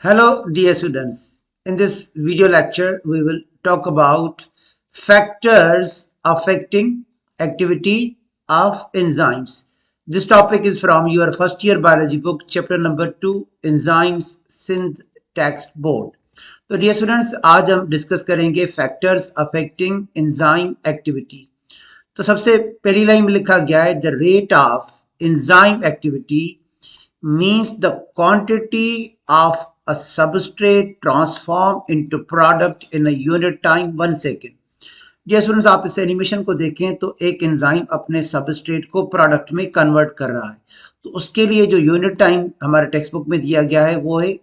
Hello, dear students. In this video lecture, we will talk about factors affecting activity of enzymes. This topic is from your first year biology book, chapter number 2, Enzymes Syntax Board. तो dear students आज हम discuss करेंगे factors affecting enzyme activity. तो सबसे पहली line में लिखा गया है the rate of enzyme activity means the quantity of a substrate transformed into product in a unit time 1 second. Dear students आप इस एनिमेशन को देखें तो एक एंजाइम अपने सबस्ट्रेट को प्रोडक्ट में कन्वर्ट कर रहा है। तो उसके लिए जो यूनिट टाइम हमारे टेक्स्ट बुक में दिया गया है वो है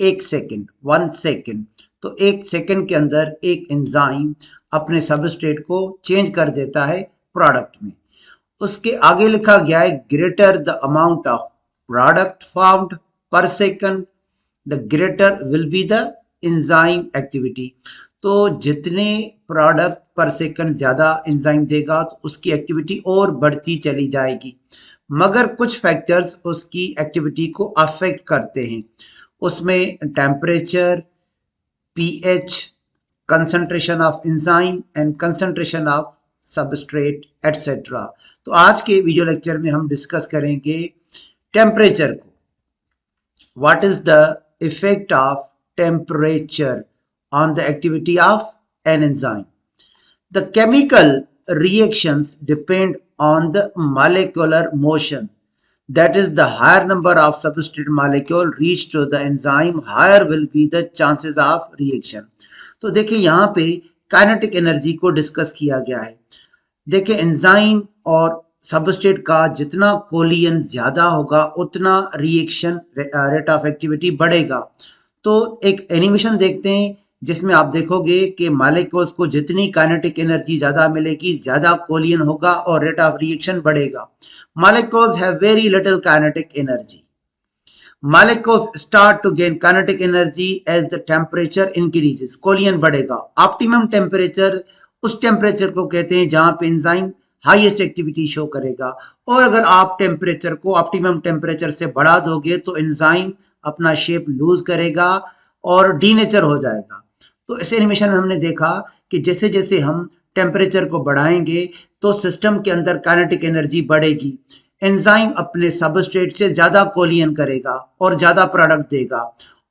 1 सेकेंड, 1 सेकेंड। तो 1 सेकेंड के अंदर एक एंजाइम अपने सबस्ट्रेट को चेंज कर देता है प्रोडक्ट में। उसके आगे लिखा गया है greater the amount of product formed per second, the greater will be the enzyme activity. तो जितने प्रोडक्ट पर सेकंड ज्यादा एंजाइम देगा तो उसकी एक्टिविटी और बढ़ती चली जाएगी, मगर कुछ फैक्टर्स उसकी एक्टिविटी को अफेक्ट करते हैं। उसमें temperature, pH, concentration of enzyme and concentration of substrate etcetera. तो आज के वीडियो लेक्चर में हम डिस्कस करेंगे टेम्परेचर को। What is the effect of temperature on the activity of an enzyme? The chemical reactions depend on the molecular motion, that is the higher number of substrate molecule reach to the enzyme, higher will be the chances of reaction. तो देखिए यहाँ पे kinetic energy को discuss किया गया है। देखिए enzyme और सबस्ट्रेट का जितना कोलियन ज्यादा होगा उतना रिएक्शन रेट ऑफ एक्टिविटी बढ़ेगा। तो एक एनिमेशन देखते हैं जिसमें आप देखोगे कि मॉलिक्यूल्स को जितनी काइनेटिक एनर्जी ज्यादा मिलेगी ज्यादा कोलियन होगा और रेट ऑफ रिएक्शन बढ़ेगा। Molecules have very little kinetic energy. Molecules start to gain kinetic energy as the temperature increases. कोलियन बढ़ेगा। ऑप्टिमम टेम्परेचर उस टेम्परेचर को कहते हैं जहां पे एंजाइम हाईएस्ट एक्टिविटी शो करेगा। और अगर आप टेम्परेचर को ऑप्टिमम टेम्परेचर से बढ़ा दोगे तो एंजाइम अपना शेप लूज करेगा और डीनेचर हो जाएगा। तो इस एनिमेशन में हमने देखा कि जैसे जैसे हम टेम्परेचर को बढ़ाएंगे तो सिस्टम के अंदर काइनेटिक एनर्जी बढ़ेगी। एंजाइम अपने सबस्ट्रेट से ज्यादा कोलियन करेगा और ज्यादा प्रोडक्ट देगा।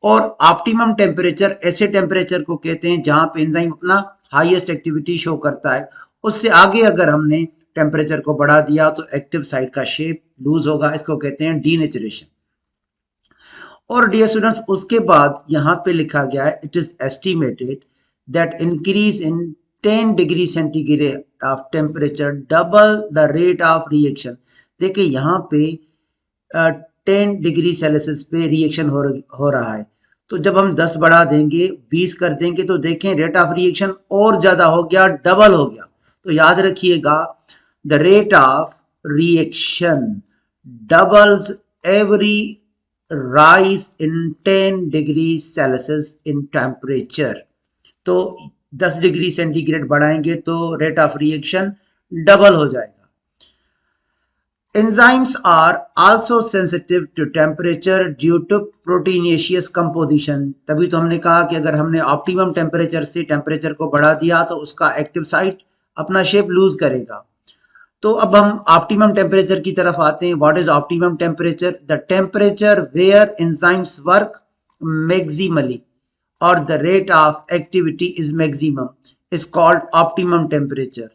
और ऑप्टिमम टेम्परेचर ऐसे टेम्परेचर को कहते हैं जहां पे एंजाइम अपना हाईएस्ट एक्टिविटी शो करता है। उससे आगे अगर हमने टेम्परेचर को बढ़ा दिया तो एक्टिव साइट का शेप लूज होगा, इसको कहते हैं डीनेचुरेशन। और डियर स्टूडेंट्स उसके बाद यहाँ पे लिखा गया है it is estimated that increase in 10 degree centigrade of temperature double the rate of reaction. देखिए यहाँ पे 10 डिग्री सेल्सियस पे रिएक्शन हो रहा है। तो जब हम 10 बढ़ा देंगे, 20 कर देंगे तो देखें रेट ऑफ रिएक्शन और ज्यादा हो गया, डबल हो गया। तो याद रखिएगा the rate of reaction doubles every rise in 10 degree Celsius in temperature. तो 10 डिग्री सेंटीग्रेड बढ़ाएंगे तो रेट ऑफ रिएक्शन डबल हो जाएगा। Enzymes are also sensitive to temperature due to proteinaceous composition. तभी तो हमने कहा कि अगर हमने ऑप्टिमम टेम्परेचर से टेम्परेचर को बढ़ा दिया तो उसका एक्टिव साइट अपना शेप लूज करेगा। तो अब हम ऑप्टिमम टेम्परेचर की तरफ आते हैं। What is optimum temperature? The temperature where enzymes work maximally और the rate of activity is maximum is called optimum temperature.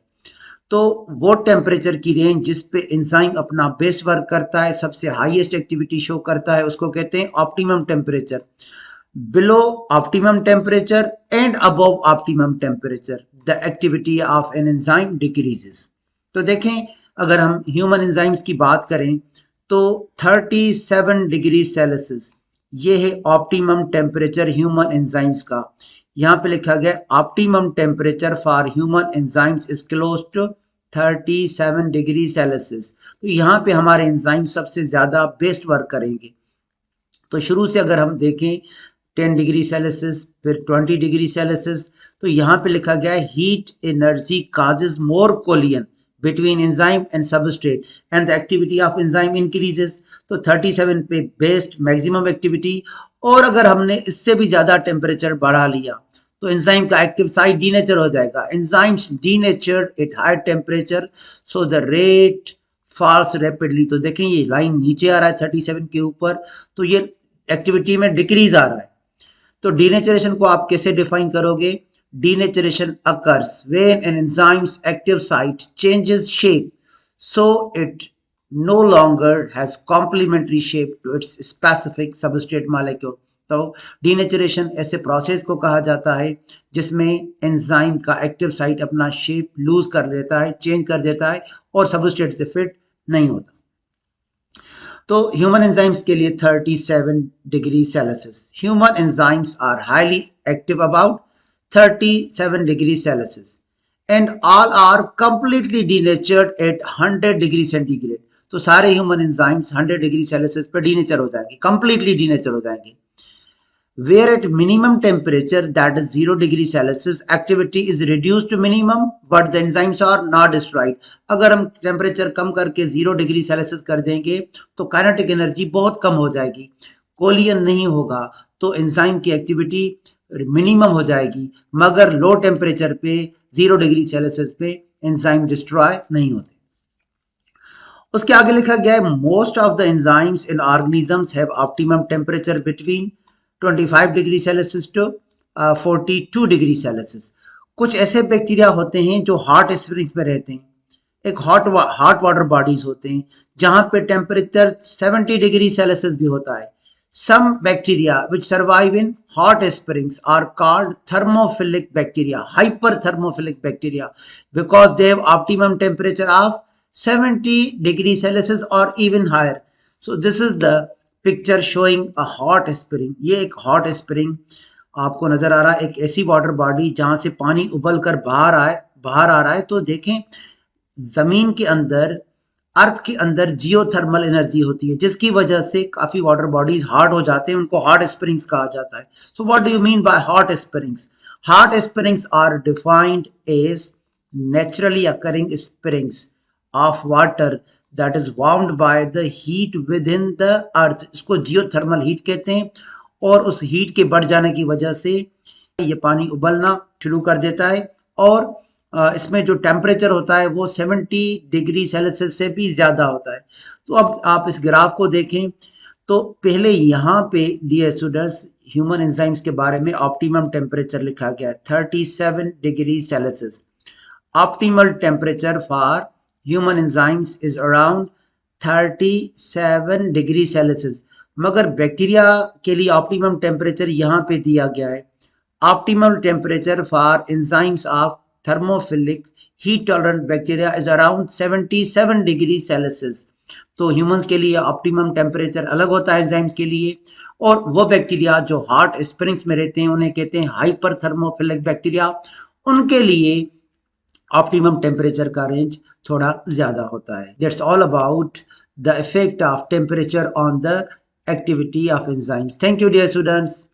तो वो टेम्परेचर की रेंज जिस पे एंजाइम अपना बेस्ट वर्क करता है, सबसे हाईएस्ट एक्टिविटी शो करता है, उसको कहते हैं optimum temperature. Below optimum temperature and above optimum temperature the activity of an enzyme decreases. तो देखें अगर हम ह्यूमन एंजाइम्स की बात करें तो 37 डिग्री सेल्सियस ये है ऑप्टिमम टेम्परेचर ह्यूमन एंजाइम्स का। यहाँ पे लिखा गया optimum temperature for human enzymes is close to 37 degree Celsius. तो यहाँ पे हमारे एंजाइम सबसे ज्यादा बेस्ट वर्क करेंगे। तो शुरू से अगर हम देखें 10 डिग्री सेल्सियस फिर 20 डिग्री सेल्सियस, तो यहाँ पे लिखा गया है heat energy causes more collision between enzyme and substrate and the activity of enzyme increases. तो 37 पे बेस्ड मैक्सिमम एक्टिविटी, और अगर हमने इससे भी ज़्यादा टेम्परेचर बढ़ा लिया तो एंजाइम का एक्टिव साइट डीनेचर हो जाएगा. Enzymes denature at high temperature, so the rate falls rapidly. तो देखें ये लाइन नीचे आ रहा है 37 के ऊपर, तो ये एक्टिविटी में डिक्रीज आ रहा है. तो डीनेचरेशन को आप कैसे डिफाइन करोगे? Denaturation occurs when an enzyme's active site changes shape, so it no longer has complementary shape to its specific substrate molecule. तो डीनेचुरेशन ऐसे प्रोसेस को कहा जाता है जिसमें एंजाइम का एक्टिव साइट अपना शेप लूज कर देता है, चेंज कर देता है और सबस्ट्रेट से फिट नहीं होता. तो ह्यूमन एंजाइम्स के लिए 37 degree Celsius. Human enzymes are highly active about 37 degrees Celsius and all are completely denatured at 100 degree centigrade. तो सारे ह्यूमन एंजाइम्स 100 डिग्री सेल्सियस पर डीनेचर हो जाएंगे, कंप्लीटली डीनेचर हो जाएंगे. Where at minimum temperature, that is 0 degree Celsius, activity is reduced to minimum but the enzymes are not destroyed. अगर हम temperature कम करके 0 डिग्री सेल्सियस कर देंगे तो काइनेटिक एनर्जी बहुत कम हो जाएगी, कोलियन नहीं होगा, तो एंजाइम की एक्टिविटी मिनिमम हो जाएगी, मगर लो टेम्परेचर पे 0 डिग्री सेल्सियस पे एंजाइम डिस्ट्रॉय नहीं होते. उसके आगे लिखा गया है most of the enzymes in organisms have optimum temperature between 25 degree Celsius to 42 degree Celsius. कुछ ऐसे बैक्टीरिया होते हैं जो हॉट स्प्रिंग्स में रहते हैं, एक हॉट वाटर बॉडीज होते हैं जहां पे टेम्परेचर 70 डिग्री सेल्सियस भी होता है. Some bacteria which survive in hot springs are called thermophilic bacteria, hyperthermophilic bacteria, because they have optimum temperature of 70 degrees Celsius or even higher. So this is the picture showing a hot spring. ये एक hot spring आपको नजर आ रहा है, एक ऐसी water body जहां से पानी उबल कर बाहर आ रहा है. तो देखें जमीन के अंदर, अर्थ के अंदर जियोथर्मल एनर्जी होती है जिसकी वजह से काफी वाटर बॉडीज हॉट हो जाते हैं, उनको हॉट स्प्रिंग्स कहा जाता है. So what do you mean by hot springs? Hot springs are defined as naturally occurring springs of water that is warmed by the heat within the earth. इसको geothermal heat कहते हैं और उस heat के बढ़ जाने की वजह से ये पानी उबलना शुरू कर देता है और इसमें जो टेम्परेचर होता है वो 70 डिग्री सेल्सियस से भी ज़्यादा होता है. तो अब आप इस ग्राफ को देखें तो पहले यहाँ पे डियर स्टूडेंट्स ह्यूमन एंजाइम्स के बारे में ऑप्टिमम टेम्परेचर लिखा गया है 37 degree Celsius. Optimal temperature for human enzymes is around 37 degree Celsius, मगर बैक्टीरिया के लिए ऑप्टिमम टेम्परेचर यहाँ पे दिया गया है. Optimal temperature for enzymes of thermophilic heat tolerant bacteria is around 77 degree Celsius. तो ह्यूमंस के लिए ऑप्टिमम टेम्परेचर अलग होता है एंजाइम्स के लिए, और वो बैक्टीरिया जो हॉट स्प्रिंग्स में रहते हैं उन्हें कहते हैं हाइपर थर्मोफिलिक बैक्टीरिया. उनके लिए ऑप्टिमम टेम्परेचर का रेंज थोड़ा ज्यादा होता है. That's all about the effect of temperature on the activity of enzymes. Thank you dear students.